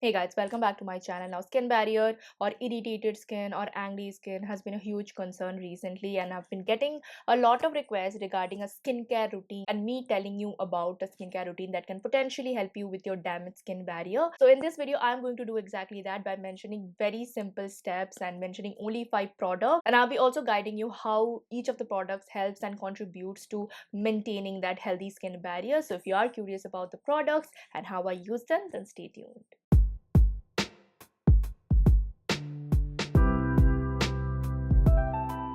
Hey guys, welcome back to my channel. Now, skin barrier or irritated skin or angry skin has been a huge concern recently, and I've been getting a lot of requests regarding a skincare routine and me telling you about a skincare routine that can potentially help you with your damaged skin barrier. So in this video, I'm going to do exactly that by mentioning very simple steps and mentioning only 5 products, and I'll be also guiding you how each of the products helps and contributes to maintaining that healthy skin barrier. So if you are curious about the products and how I use them, then stay tuned.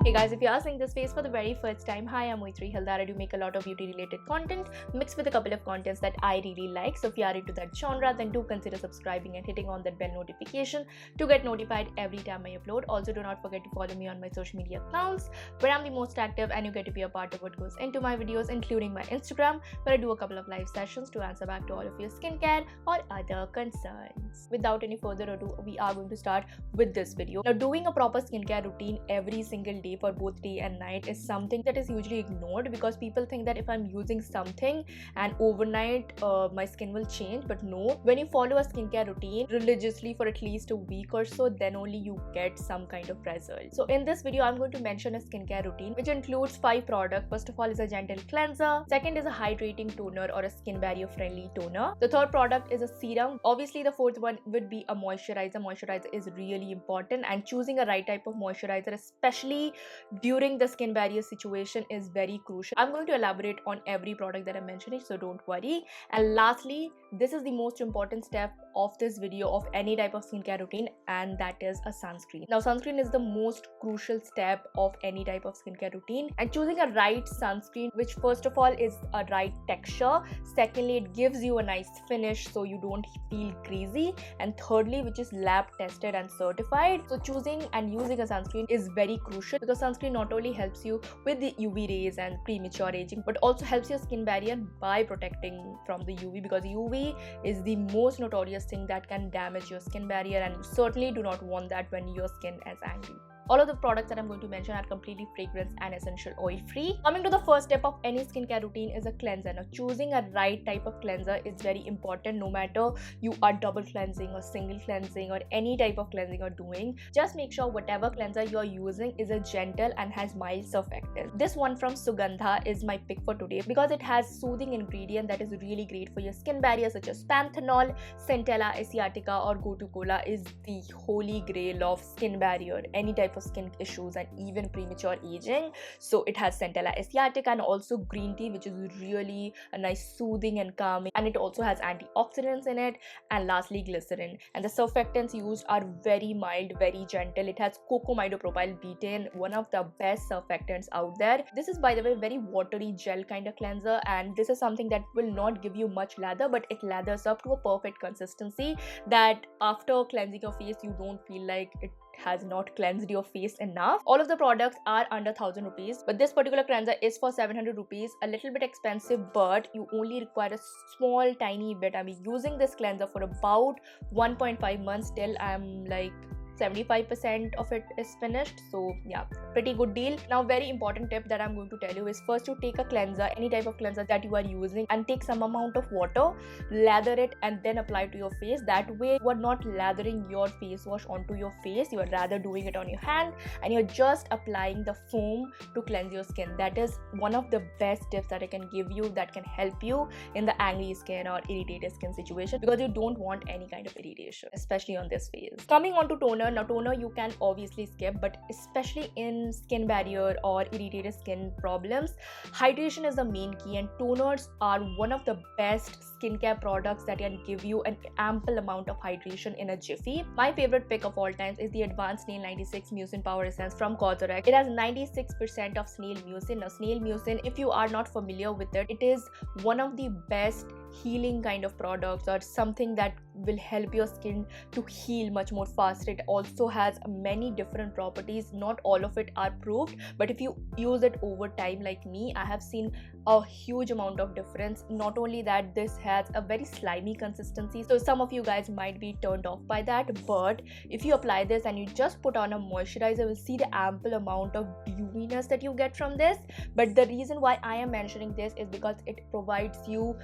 Hey guys, if you're seeing this face for the very first time, hi, I'm Maitrayee Halder. I do make a lot of beauty related content mixed with a couple of contents that I really like. So if you are into that genre, then do consider subscribing and hitting on that bell notification to get notified every time I upload. Also, do not forget to follow me on my social media accounts where I'm the most active and you get to be a part of what goes into my videos, including my Instagram, where I do a couple of live sessions to answer back to all of your skincare or other concerns. Without any further ado, we are going to start with this video. Now, doing a proper skincare routine every single day for both day and night is something that is usually ignored because people think that if I'm using something and overnight my skin will change. But no, when you follow a skincare routine religiously for at least a week or so, then only you get some kind of result. So in this video, I'm going to mention a skincare routine which includes 5 products. First of all is a gentle cleanser. Second is a hydrating toner or a skin barrier friendly toner. The third product is a serum. Obviously, the fourth one would be a moisturizer. Moisturizer is really important, and choosing a right type of moisturizer, especially during the skin barrier situation, is very crucial. I'm going to elaborate on every product that I'm mentioning, so don't worry. And lastly, this is the most important step of this video of any type of skincare routine, and that is a sunscreen. Now, sunscreen is the most crucial step of any type of skincare routine, and choosing a right sunscreen, which first of all is a right texture, secondly it gives you a nice finish so you don't feel greasy, and thirdly, which is lab tested and certified. So choosing and using a sunscreen is very crucial because sunscreen not only helps you with the UV rays and premature aging, but also helps your skin barrier by protecting from the UV, because UV is the most notorious thing that can damage your skin barrier, and you certainly do not want that when your skin is angry. All of the products that I'm going to mention are completely fragrance and essential oil free. Coming to the first step of any skincare routine is a cleanser. Now, choosing a right type of cleanser is very important, no matter you are double cleansing or single cleansing or any type of cleansing you're doing. Just make sure whatever cleanser you're using is a gentle and has mild surfactant. This one from Sugandha is my pick for today because it has soothing ingredient that is really great for your skin barrier, such as panthenol, centella asiatica, or gotu kola is the holy grail of skin barrier, any type of skin issues and even premature aging. So it has centella asiatica and also green tea, which is really a nice soothing and calming, and it also has antioxidants in it. And lastly, glycerin, and the surfactants used are very mild, very gentle. It has cocamidopropyl betaine, one of the best surfactants out there. This is, by the way, very watery gel kind of cleanser, and this is something that will not give you much lather, but it lathers up to a perfect consistency that after cleansing your face you don't feel like it has not cleansed your face enough. All of the products are under 1000 rupees, but this particular cleanser is for 700 rupees, a little bit expensive, but you only require a small tiny bit. I mean, using this cleanser for about 1.5 months till I'm like 75% of it is finished. So yeah, pretty good deal. Now, very important tip that I'm going to tell you is first to take a cleanser, any type of cleanser that you are using, and take some amount of water, lather it, and then apply to your face. That way you are not lathering your face wash onto your face, you are rather doing it on your hand and you're just applying the foam to cleanse your skin. That is one of the best tips that I can give you that can help you in the angry skin or irritated skin situation, because you don't want any kind of irritation, especially on this phase. Coming on to toner. Now, toner you can obviously skip, but especially in skin barrier or irritated skin problems, hydration is the main key, and toners are one of the best skincare products that can give you an ample amount of hydration in a jiffy. My favorite pick of all times is the Advanced Snail 96 Mucin Power Essence from Cosrx. It has 96% of snail mucin. Now, snail mucin, if you are not familiar with it, it is one of the best healing kind of products, or something that will help your skin to heal much more faster. It also has many different properties. Not all of it are proved, but if you use it over time like me, I have seen a huge amount of difference. Not only that, this has a very slimy consistency, so some of you guys might be turned off by that, but if you apply this and you just put on a moisturizer, you will see the ample amount of dewiness that you get from this. But the reason why I am mentioning this is because it provides you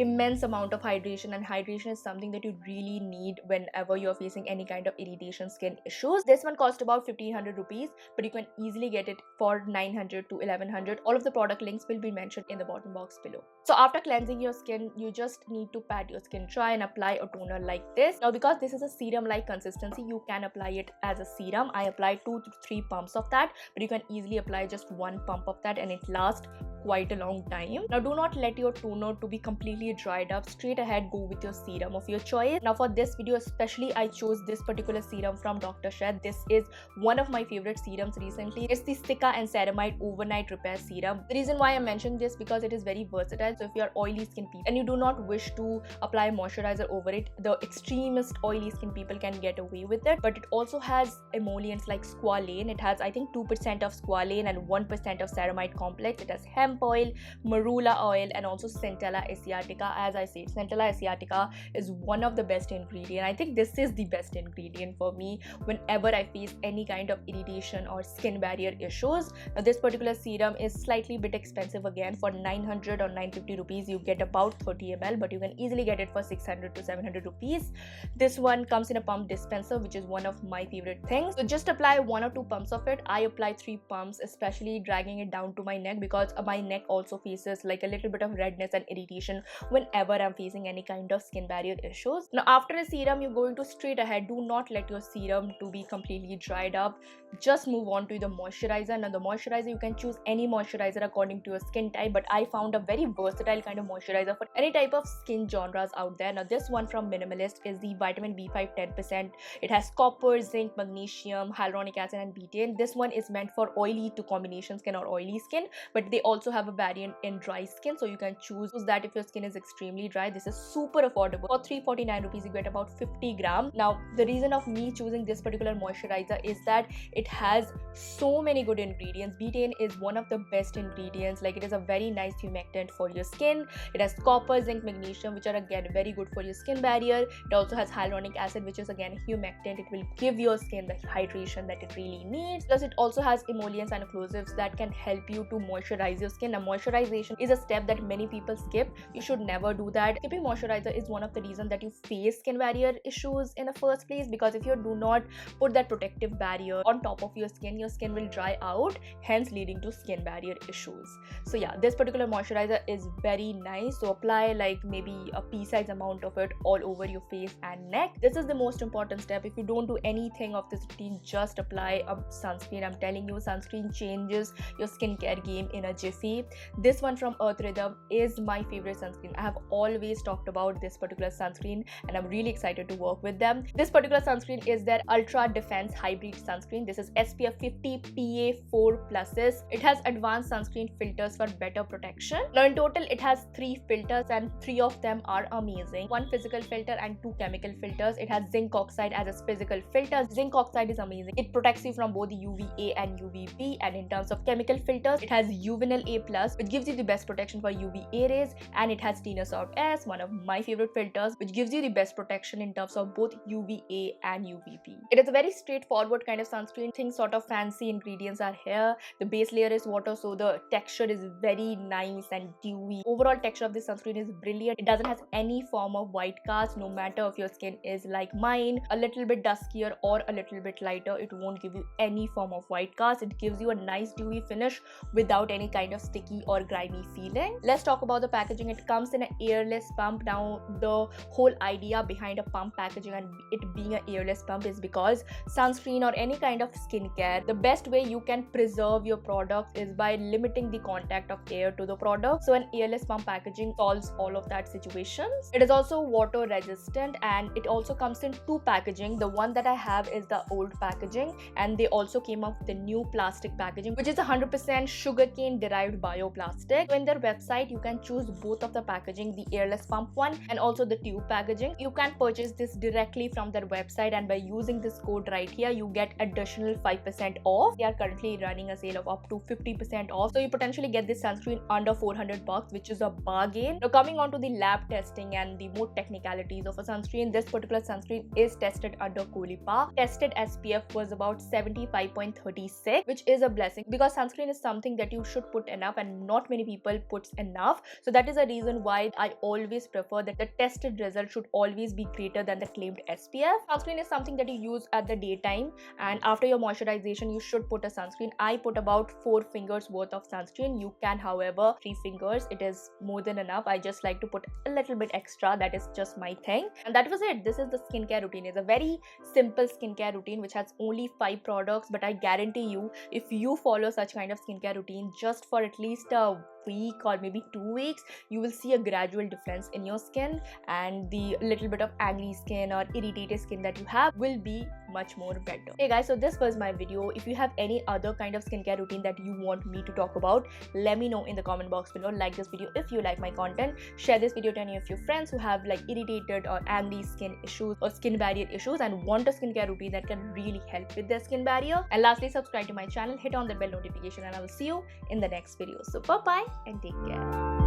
immense amount of hydration, and hydration is something that you really need whenever you're facing any kind of irritation skin issues. This one cost about 1500 rupees, but you can easily get it for 900 to 1100. All of the product links will be mentioned in the bottom box below. So after cleansing your skin, you just need to pat your skin dry and apply a toner like this. Now because this is a serum like consistency, you can apply it as a serum. I applied 2 to 3 pumps of that, but you can easily apply just 1 pump of that and it lasts quite a long time. Now do not let your toner to be completely dried up. Straight ahead, go with your serum of your choice. Now for this video especially, I chose this particular serum from Dr. Shed. This is one of my favorite serums recently. It's the Sika and Ceramide Overnight Repair Serum. The reason why I mentioned this because it is very versatile. So if you are oily skin people and you do not wish to apply moisturizer over it, the extremist oily skin people can get away with it. But it also has emollients like squalane. It has I think 2% of squalane and 1% of ceramide complex. It has hemp oil, marula oil, and also Centella asiatica. As I said, Centella asiatica is one of the best ingredients. I think this is the best ingredient for me whenever I face any kind of irritation or skin barrier issues. Now this particular serum is slightly bit expensive again. For 900 or 950 rupees you get about 30 ml, but you can easily get it for 600 to 700 rupees. This one comes in a pump dispenser, which is one of my favorite things. So just apply 1 or 2 pumps of it. I apply 3 pumps, especially dragging it down to my neck because my neck also faces like a little bit of redness and irritation whenever I'm facing any kind of skin barrier issues. Now after a serum, you're going to straight ahead. Do not let your serum to be completely dried up. Just move on to the moisturizer. Now the moisturizer, you can choose any moisturizer according to your skin type, but I found a very versatile kind of moisturizer for any type of skin genres out there. Now this one from Minimalist is the vitamin B5 10%. It has copper, zinc, magnesium, hyaluronic acid, and betaine. This one is meant for oily to combination skin or oily skin, but they also have a variant in dry skin, so you can choose that if your skin is extremely dry. This is super affordable. For 349 rupees you get about 50 grams. Now the reason of me choosing this particular moisturizer is that it has so many good ingredients. Betaine is one of the best ingredients. Like, it is a very nice humectant for your skin. It has copper, zinc, magnesium, which are again very good for your skin barrier. It also has hyaluronic acid, which is again humectant. It will give your skin the hydration that it really needs. Plus it also has emollients and occlusives that can help you to moisturize your skin. Now moisturization is a step that many people skip. You should never do that. Skipping moisturizer is one of the reasons that you face skin barrier issues in the first place, because if you do not put that protective barrier on top of your skin will dry out, hence leading to skin barrier issues. So yeah, this particular moisturizer is very nice. So apply like maybe a pea-size amount of it all over your face and neck. This is the most important step. If you don't do anything of this routine, just apply a sunscreen. I'm telling you, sunscreen changes your skincare game in a jiffy. This one from Earth Rhythm is my favorite sunscreen. I have always talked about this particular sunscreen and I'm really excited to work with them. This particular sunscreen is their Ultra Defense Hybrid Sunscreen. This is SPF 50 PA4+. It has advanced sunscreen filters for better protection. Now in total it has 3 filters and 3 of them are amazing. 1 physical filter and 2 chemical filters. It has zinc oxide as a physical filter. Zinc oxide is amazing. It protects you from both UVA and UVB, and in terms of chemical filters, it has Uvinil A+, which gives you the best protection for UVA rays, and it has Tenosolve S, one of my favorite filters, which gives you the best protection in terms of both UVA and UVB. It is a very straightforward kind of sunscreen. Things sort of fancy ingredients are here. The base layer is water, so the texture is very nice and dewy. Overall texture of this sunscreen is brilliant. It doesn't have any form of white cast. No matter if your skin is like mine, a little bit duskier or a little bit lighter, it won't give you any form of white cast. It gives you a nice dewy finish without any kind of sticky or grimy feeling. Let's talk about the packaging. It comes in an airless pump. Now the whole idea behind a pump packaging and it being an airless pump is because sunscreen or any kind of skincare, the best way you can preserve your product is by limiting the contact of air to the product. So an airless pump packaging solves all of that situations. It is also water resistant and it also comes in 2 packaging. The one that I have is the old packaging, and they also came up with the new plastic packaging, which is 100% sugarcane derived bioplastic. So in their website you can choose both of the packaging, the airless pump one and also the tube packaging. You can purchase this directly from their website, and by using this code right here you get additional 5% off. They are currently running a sale of up to 50% off, so you potentially get this sunscreen under 400 bucks, which is a bargain. Now coming on to the lab testing and the more technicalities of a sunscreen, this particular sunscreen is tested under Colipa. Tested SPF was about 75.36, which is a blessing because sunscreen is something that you should put enough, and not many people puts enough. So that is a reason why I always prefer that the tested result should always be greater than the claimed SPF. Sunscreen is something that you use at the daytime, and after your moisturization you should put a sunscreen. I put about 4 fingers worth of sunscreen. You can, however, 3 fingers, it is more than enough. I just like to put a little bit extra. That is just my thing. And that was it. This is the skincare routine. It's a very simple skincare routine which has only 5 products, but I guarantee you, if you follow such kind of skincare routine just for at least a week or maybe 2 weeks, you will see a gradual difference in your skin, and the little bit of acne skin or irritated skin that you have will be much more better. Hey guys, so this was my video. If you have any other kind of skincare routine that you want me to talk about, let me know in the comment box below. Like this video if you like my content. Share this video to any of your friends who have like irritated or acne skin issues or skin barrier issues and want a skincare routine that can really help with their skin barrier. And lastly, subscribe to my channel, hit on the bell notification, and I will see you in the next video. So bye bye and take care.